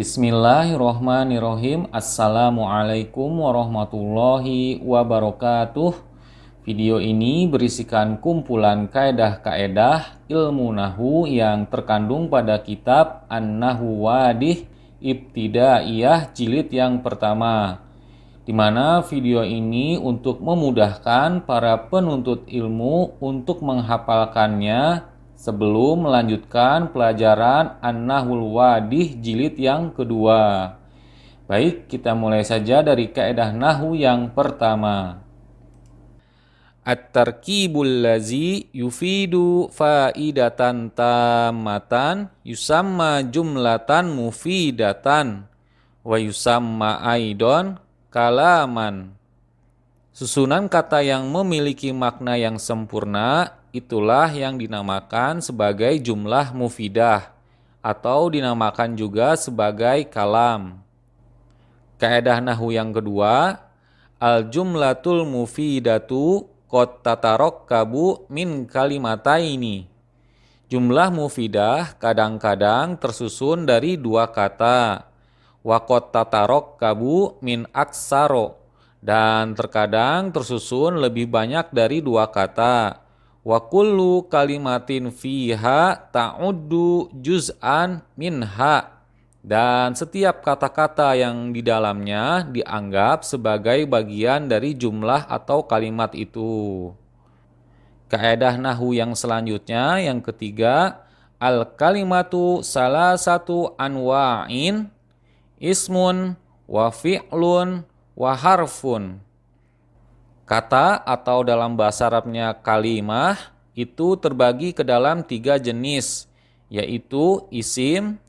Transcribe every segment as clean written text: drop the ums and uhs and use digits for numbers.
Bismillahirrohmanirrohim. Assalamualaikum warahmatullahi wabarakatuh. Video ini berisikan kumpulan kaedah-kaedah ilmu nahwu yang terkandung pada kitab An-Nahwu Wadih Ibtidaiyah jilid yang pertama, di mana video ini untuk memudahkan para penuntut ilmu untuk menghafalkannya sebelum melanjutkan pelajaran An-Nahwul Wadih jilid yang kedua. Baik, kita mulai saja dari kaidah nahwu yang pertama. At-tarkibul lazi yufidu faidatan tammatan yusamma jumlatan mufidatan wa yusamma aidon kalaman. Susunan kata yang memiliki makna yang sempurna itulah yang dinamakan sebagai jumlah mufidah atau dinamakan juga sebagai kalam. Kaidah nahwu yang kedua, al-jumlatul mufidatu qad tatarokkabu min kalimataini. Jumlah mufidah kadang-kadang tersusun dari dua kata. Wa qad tatarokkabu min aksaro, dan terkadang tersusun lebih banyak dari dua kata. Wa kullu kalimatin fiha ta'uddu juz'an minha, dan setiap kata-kata yang di dalamnya dianggap sebagai bagian dari jumlah atau kalimat itu. Kaidah nahwu yang selanjutnya, yang ketiga, al kalimatu salah satu anwa'in ismun wa fi'lun wa harfun. Kata atau dalam bahasa Arabnya kalimah itu terbagi ke dalam tiga jenis, yaitu isim,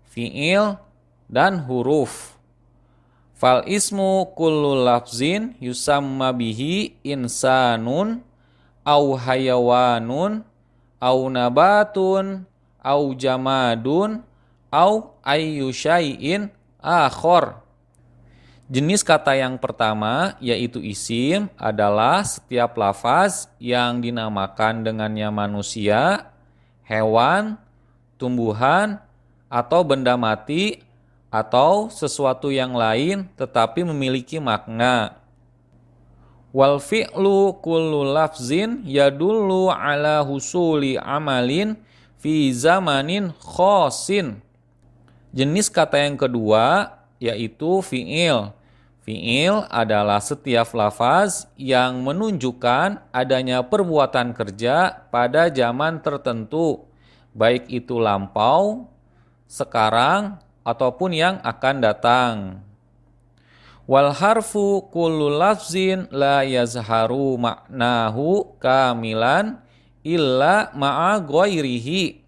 fi'il, dan huruf. Fal ismu kullu lafzin yusamma bihi insanun au hayawanun au nabatun au jamadun au ayyu syai'in akhor. Jenis kata yang pertama, yaitu isim, adalah setiap lafaz yang dinamakan dengannya manusia, hewan, tumbuhan, atau benda mati, atau sesuatu yang lain tetapi memiliki makna. Wal fi'lu kullu lafzin yadullu ala husuli amalin fi zamanin khosin. Jenis kata yang kedua yaitu fi'il. Fi'il adalah setiap lafaz yang menunjukkan adanya perbuatan kerja pada zaman tertentu, baik itu lampau, sekarang, ataupun yang akan datang. Wal harfu kullu lafzin la yazharu ma'nahu kamilan illa ma'a ghairihi.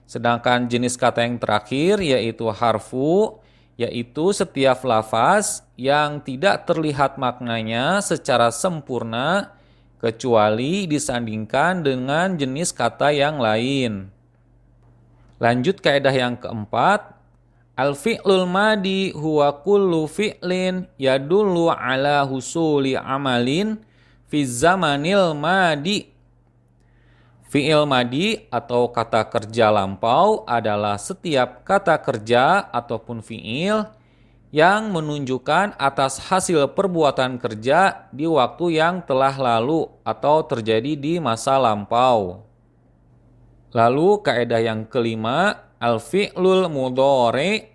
Sedangkan jenis kata yang terakhir yaitu harfu, yaitu setiap lafaz yang tidak terlihat maknanya secara sempurna kecuali disandingkan dengan jenis kata yang lain. Lanjut kaidah yang keempat, al-fi'lul madi huwa kullu fi'lin yadullu ala husuli amalin fi zamanil madi. Fi'il madi atau kata kerja lampau adalah setiap kata kerja ataupun fi'il yang menunjukkan atas hasil perbuatan kerja di waktu yang telah lalu atau terjadi di masa lampau. Lalu kaidah yang kelima, al-fi'lul mudhari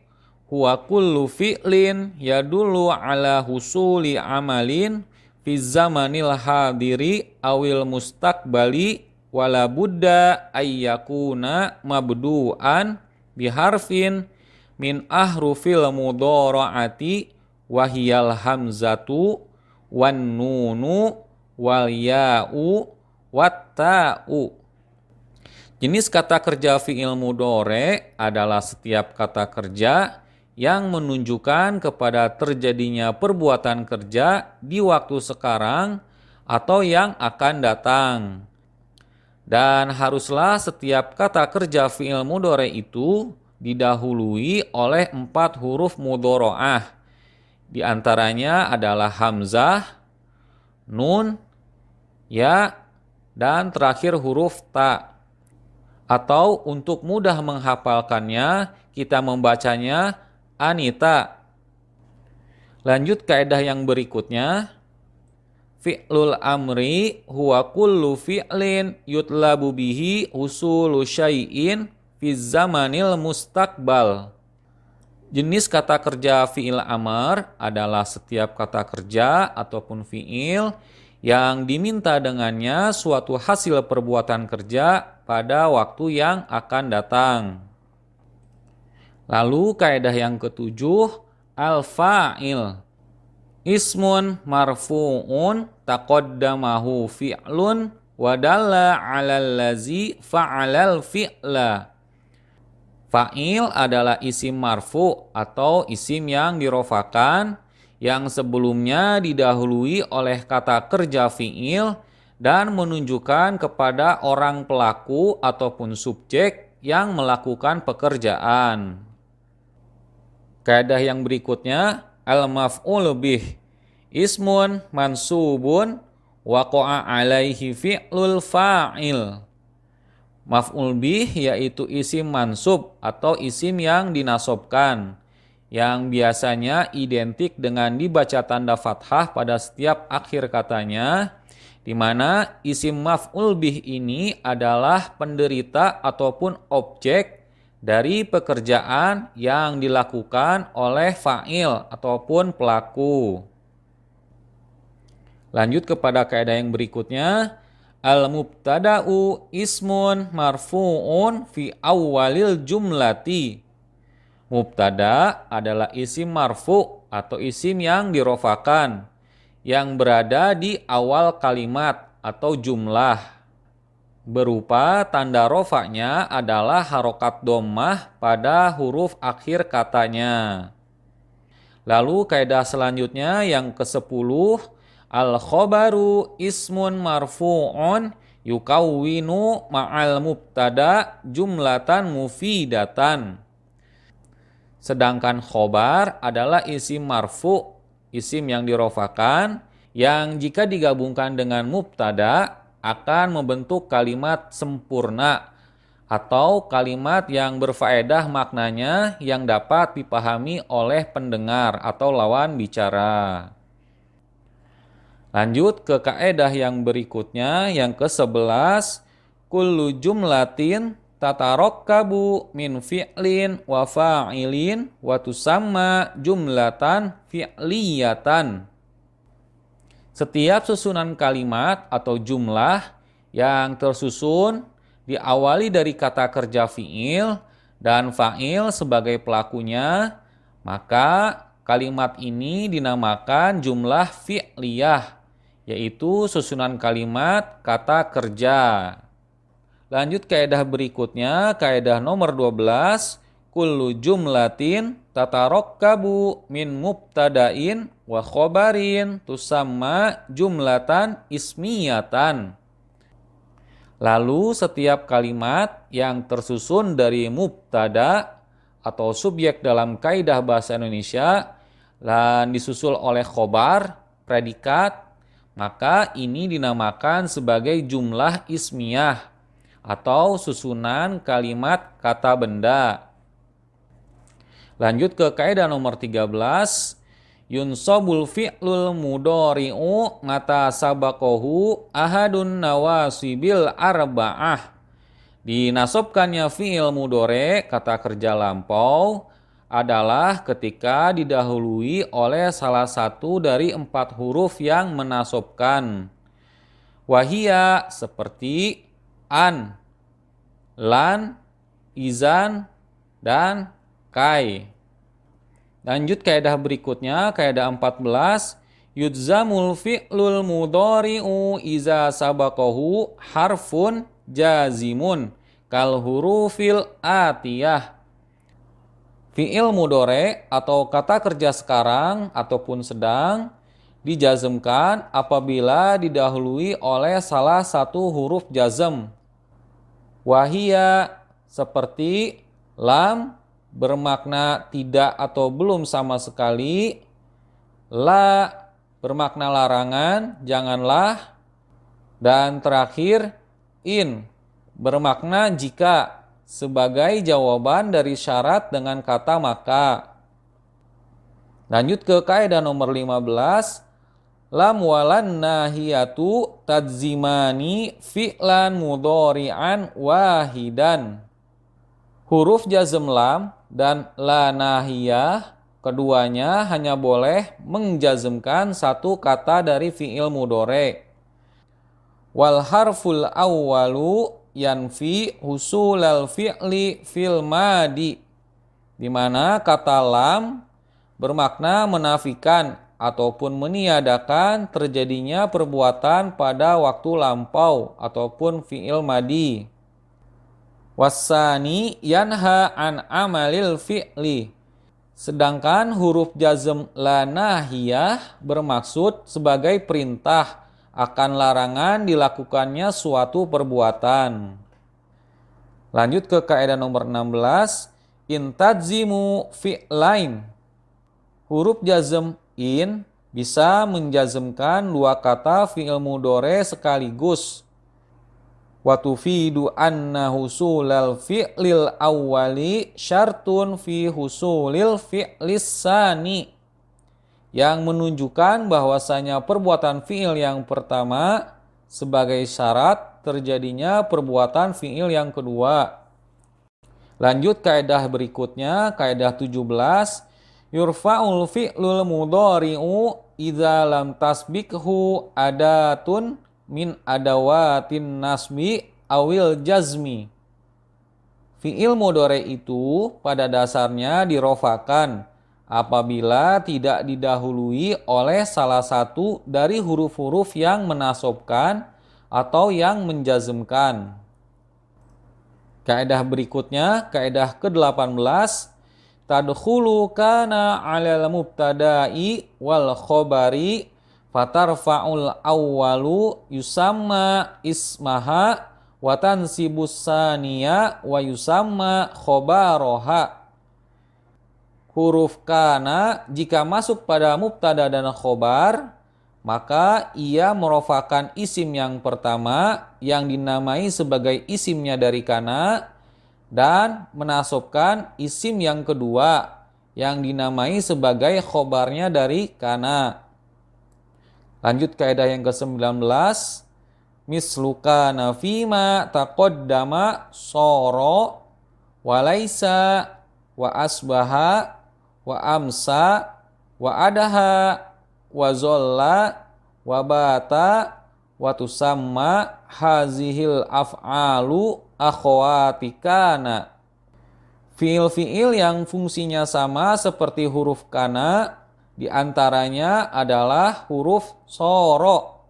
huwa kullu fi'lin yadullu ala husuli amalin fi zamanil hadiri awil mustaqbali wala budda ayyakuna mabdu'an biharfin min ahrufil mudhara'ati wahiyal hamzatu wan nunu wal ya'u wat ta'u. Jenis kata kerja fi'il mudhari adalah setiap kata kerja yang menunjukkan kepada terjadinya perbuatan kerja di waktu sekarang atau yang akan datang. Dan haruslah setiap kata kerja fi'il mudhari itu didahului oleh 4 huruf mudhoro'ah. Di antaranya adalah hamzah, nun, ya, dan terakhir huruf ta. Atau untuk mudah menghafalkannya, kita membacanya anita. Lanjut kaidah yang berikutnya. Fi'lul amri huwa kullu fi'lin yutlabu bihi usulu syai'in fi zamanil mustaqbal. Jenis kata kerja fi'il amar adalah setiap kata kerja ataupun fi'il yang diminta dengannya suatu hasil perbuatan kerja pada waktu yang akan datang. Lalu kaidah yang ketujuh, al-fa'il. Ismun marfu'un taqaddamahu fi'lun wa dalla 'alal ladzi fa'alal fi'la. Fa'il adalah isim marfu atau isim yang dirofakan yang sebelumnya didahului oleh kata kerja fi'il dan menunjukkan kepada orang pelaku ataupun subjek yang melakukan pekerjaan. Kaidah yang berikutnya, al-maf'ul bih. Ismun mansubun waqa'a alaihi fi'lul fa'il. Maf'ul bih yaitu isim mansub atau isim yang dinasobkan, yang biasanya identik dengan dibaca tanda fathah pada setiap akhir katanya, di mana isim maf'ul bih ini adalah penderita ataupun objek dari pekerjaan yang dilakukan oleh fa'il ataupun pelaku. Lanjut kepada kaidah yang berikutnya. Al-mubtada'u ismun marfu'un fi awwalil jumlati. Mubtada adalah isim marfu atau isim yang dirofakan yang berada di awal kalimat atau jumlah. Berupa tanda rofaknya adalah harokat dhammah pada huruf akhir katanya. Lalu kaidah selanjutnya yang ke-10, al-khobaru ismun marfu'un yukawwinu ma'al mubtada jumlatan mufidatan. Sedangkan khobar adalah isim marfu, isim yang dirofakan, yang jika digabungkan dengan mubtada akan membentuk kalimat sempurna atau kalimat yang berfaedah maknanya yang dapat dipahami oleh pendengar atau lawan bicara. Lanjut ke kaidah yang berikutnya yang ke-11, kullu jumlatin tatarokkabu min fi'lin wa fa'ilin wa tusamma jumlatan fi'liyatan. Setiap susunan kalimat atau jumlah yang tersusun diawali dari kata kerja fi'il dan fa'il sebagai pelakunya, maka kalimat ini dinamakan jumlah fi'liyah, yaitu susunan kalimat kata kerja. Lanjut kaidah berikutnya, kaidah nomor 12, kullu jumlatin tatarokkabu min mubtada'in wa khobarin tusamma jumlatan ismiyatan. Lalu setiap kalimat yang tersusun dari mubtada atau subjek dalam kaidah bahasa Indonesia dan disusul oleh khobar, predikat, maka ini dinamakan sebagai jumlah ismiyah atau susunan kalimat kata benda. Lanjut ke kaidah nomor 13, yunsobul fi'lul mudhari'u ngata sabakohu ahadun nawasibil arba'ah. Dinasobkannya fi'il mudhari, kata kerja lampau, adalah ketika didahului oleh salah satu dari 4 huruf yang menasobkan. Wahia seperti an, lan, izan, dan kai. Lanjut kaidah berikutnya, kaidah 14, yudzamul fi'lul mudhari'u iza sabakohu harfun jazimun kal hurufil atiyah. Fi'il mudhari atau kata kerja sekarang ataupun sedang dijazmkan apabila didahului oleh salah satu huruf jazm. Wahia seperti lam bermakna tidak atau belum sama sekali, la bermakna larangan, janganlah, dan terakhir in bermakna jika sebagai jawaban dari syarat dengan kata maka. Lanjut ke kaidah nomor 15. Lam walan nahiyatu tadzimani fi'lan mudhari'an wahidan. Huruf jazm lam dan la nahiyah keduanya hanya boleh menjazmkan satu kata dari fi'il mudhari'. Wal harful awwalu yanfi husulal fi'li fil madi, di mana kata lam bermakna menafikan ataupun meniadakan terjadinya perbuatan pada waktu lampau ataupun fi'il madi. Wasani yanha an amalil fi'li. Sedangkan huruf jazm la nahiyah bermaksud sebagai perintah akan larangan dilakukannya suatu perbuatan. Lanjut ke kaidah nomor 16. Intadzimu fi'lain. Huruf jazm in bisa menjazmkan dua kata fi'il mudhari sekaligus. Wa tufidu anna husulal fi'lil awwali syartun fi husulil fi'lis sani, yang menunjukkan bahwasanya perbuatan fi'il yang pertama sebagai syarat terjadinya perbuatan fi'il yang kedua. Lanjut kaidah berikutnya, kaidah 17. Yurfa'ul fi'lul mudhari'u idza lam tasbikhu adatun min adawatin nasbi awil jazmi. Fi'il mudhari itu pada dasarnya dirofakan apabila tidak didahului oleh salah satu dari huruf-huruf yang menasobkan atau yang menjazmkan. Kaidah berikutnya, kaidah ke-18. Tadkhulu kana 'alal mubtada'i wal khabari fatarfa'ul awwalu yusamma ismaha wa tansibus saniya wa yusamma khabaraha. Huruf kana jika masuk pada mubtada dan khobar, maka ia merofakan isim yang pertama yang dinamai sebagai isimnya dari kana dan menasobkan isim yang kedua yang dinamai sebagai khobarnya dari kana. Lanjut kaidah yang ke-19. Misluka nafima taqaddama soro walaisa wa asbaha wa amsa wa adaha wa zolla wa bata wa tusamma hazihil af'alu akhwatikana. Fiil-fiil yang fungsinya sama seperti huruf kana diantaranya adalah huruf soro,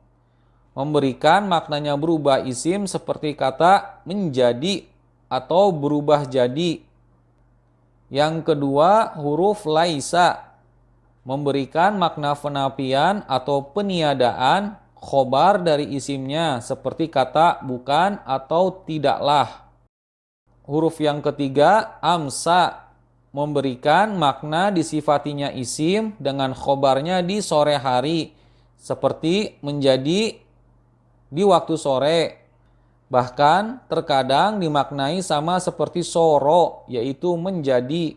memberikan maknanya berubah isim seperti kata menjadi atau berubah jadi. Yang kedua huruf laisa, memberikan makna penafian atau peniadaan khobar dari isimnya seperti kata bukan atau tidaklah. Huruf yang ketiga amsa, memberikan makna disifatinya isim dengan khobarnya di sore hari seperti menjadi di waktu sore. Bahkan terkadang dimaknai sama seperti soro, yaitu menjadi.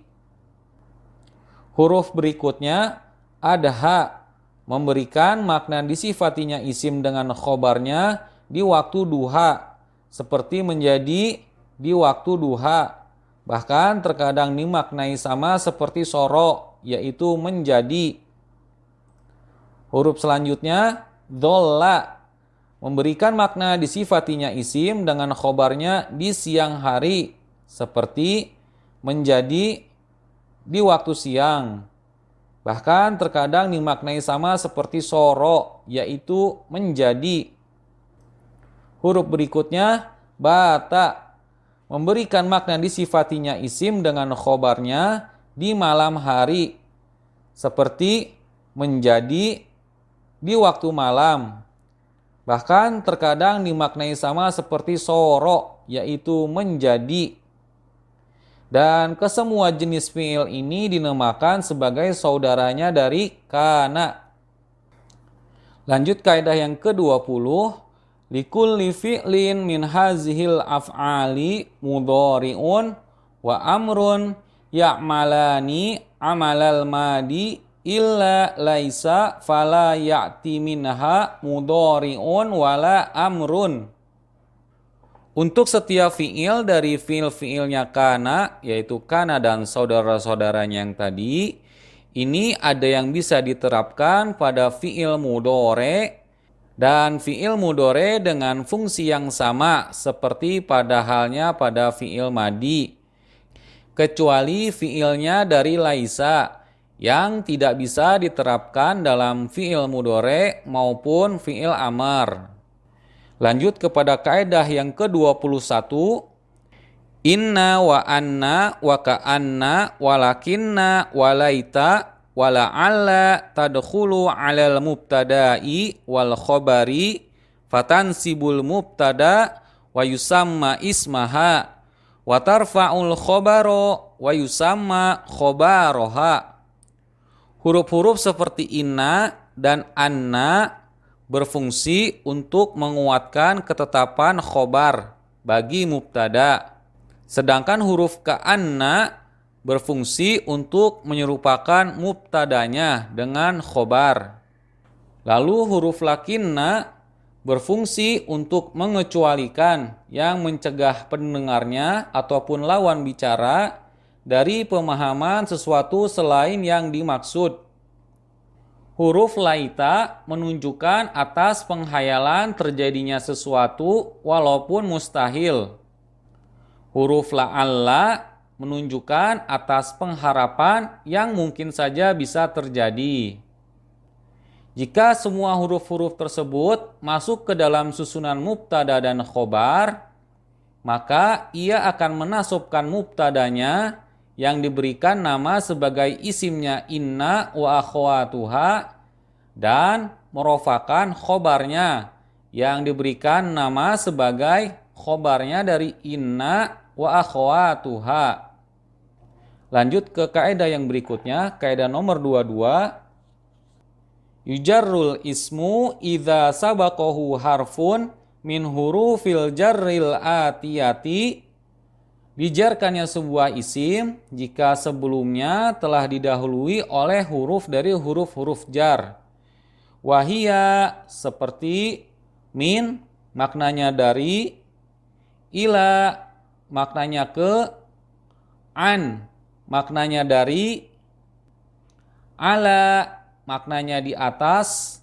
Huruf berikutnya adha, memberikan makna disifatinya isim dengan khobarnya di waktu duha seperti menjadi di waktu duha. Bahkan terkadang dimaknai sama seperti soro, yaitu menjadi. Huruf selanjutnya dholla, memberikan makna disifatinya isim dengan khobarnya di siang hari seperti menjadi di waktu siang. Bahkan terkadang dimaknai sama seperti soro, yaitu menjadi. Huruf berikutnya bata, memberikan makna disifatinya isim dengan khobarnya di malam hari seperti menjadi di waktu malam. Bahkan terkadang dimaknai sama seperti soro, yaitu menjadi. Dan kesemua jenis fiil ini dinamakan sebagai saudaranya dari kana. Lanjut kaidah yang ke-20. Likulli fi'lin min hazihil af'ali mudhari'un wa amrun ya'malani amalal madi illa laisa fala ya'ti minha mudhari'un wala amrun. Untuk setiap fiil dari fiil-fiilnya kana, yaitu kana dan saudara-saudaranya yang tadi, ini ada yang bisa diterapkan pada fiil mudhari dan fiil mudhari dengan fungsi yang sama seperti pada halnya pada fiil madi. Kecuali fiilnya dari laisa yang tidak bisa diterapkan dalam fiil mudhari maupun fiil amar. Lanjut kepada kaidah yang ke-21. Inna wa anna wa ka'anna walakinna walaita wala'alla tadkhulu 'alal mubtada'i wal khabari fatansibul mubtada wa yusamma ismaha wa tarfa'ul khabaro wa yusamma khabaroha. Huruf-huruf seperti inna dan anna berfungsi untuk menguatkan ketetapan khobar bagi mubtada. Sedangkan huruf ka'anna berfungsi untuk menyerupakan mubtadanya dengan khobar. Lalu huruf lakinna berfungsi untuk mengecualikan yang mencegah pendengarnya ataupun lawan bicara dari pemahaman sesuatu selain yang dimaksud. Huruf laita menunjukkan atas penghayalan terjadinya sesuatu walaupun mustahil. Huruf la'alla menunjukkan atas pengharapan yang mungkin saja bisa terjadi. Jika semua huruf-huruf tersebut masuk ke dalam susunan mubtada dan khobar, maka ia akan menasabkan mubtadanya yang diberikan nama sebagai isimnya inna wa akhwatuha dan merofakan khobarnya yang diberikan nama sebagai khobarnya dari inna wa akhwatuha. Lanjut ke kaidah yang berikutnya, kaidah nomor 22. Yujarrul ismu idza sabaqahu harfun min hurufil jarril atiyati. Dijarkannya sebuah isim jika sebelumnya telah didahului oleh huruf dari huruf-huruf jar. Wahia seperti min maknanya dari, ila maknanya ke, an maknanya dari, ala maknanya di atas,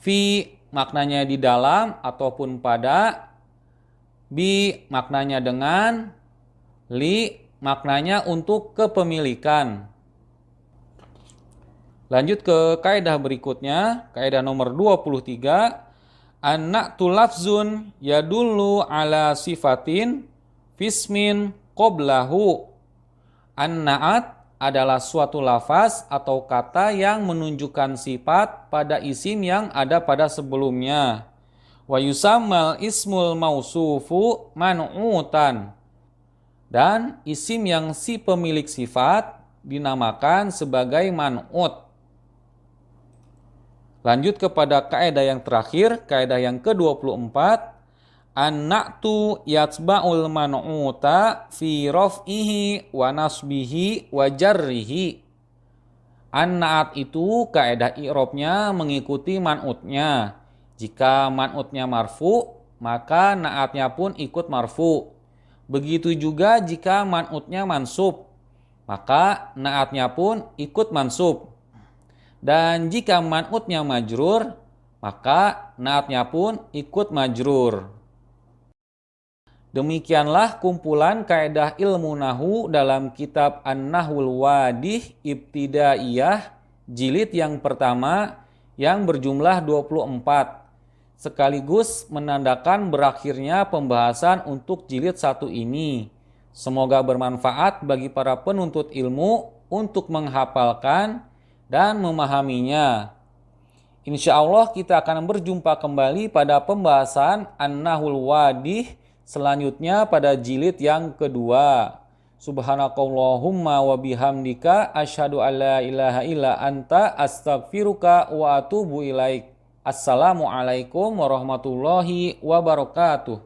fi maknanya di dalam ataupun pada, bi maknanya dengan, li maknanya untuk kepemilikan. Lanjut ke kaidah berikutnya, kaidah nomor 23. An-na'tu lafzun yadullu ala sifatin fismin qoblahu. An-na'at adalah suatu lafaz atau kata yang menunjukkan sifat pada isim yang ada pada sebelumnya. Wa yusammal ismul mausufu man'utan. Dan isim yang si pemilik sifat dinamakan sebagai man'ut. Lanjut kepada kaidah yang terakhir, kaidah yang ke-24. An-na'tu yatba'ul man'uta fi raf'ihi wa nasbihi wa jarrihi. An-na'at itu kaidah i'rabnya mengikuti man'utnya. Jika man'utnya marfu, maka na'atnya pun ikut marfu. Begitu juga jika man'utnya mansub, maka na'atnya pun ikut mansub. Dan jika man'utnya majrur, maka na'atnya pun ikut majrur. Demikianlah kumpulan kaidah ilmu nahu dalam kitab An-Nahwul Wadih Ibtidaiyah jilid yang pertama yang berjumlah 24. Sekaligus menandakan berakhirnya pembahasan untuk jilid 1 ini. Semoga bermanfaat bagi para penuntut ilmu untuk menghafalkan dan memahaminya. Insya Allah kita akan berjumpa kembali pada pembahasan An-Nahwul Wadih selanjutnya pada jilid yang kedua. Subhanakallahumma wa bihamdika asyhadu an la ilaha illa anta astaghfiruka wa atubu ilaik. Assalamualaikum warahmatullahi wabarakatuh.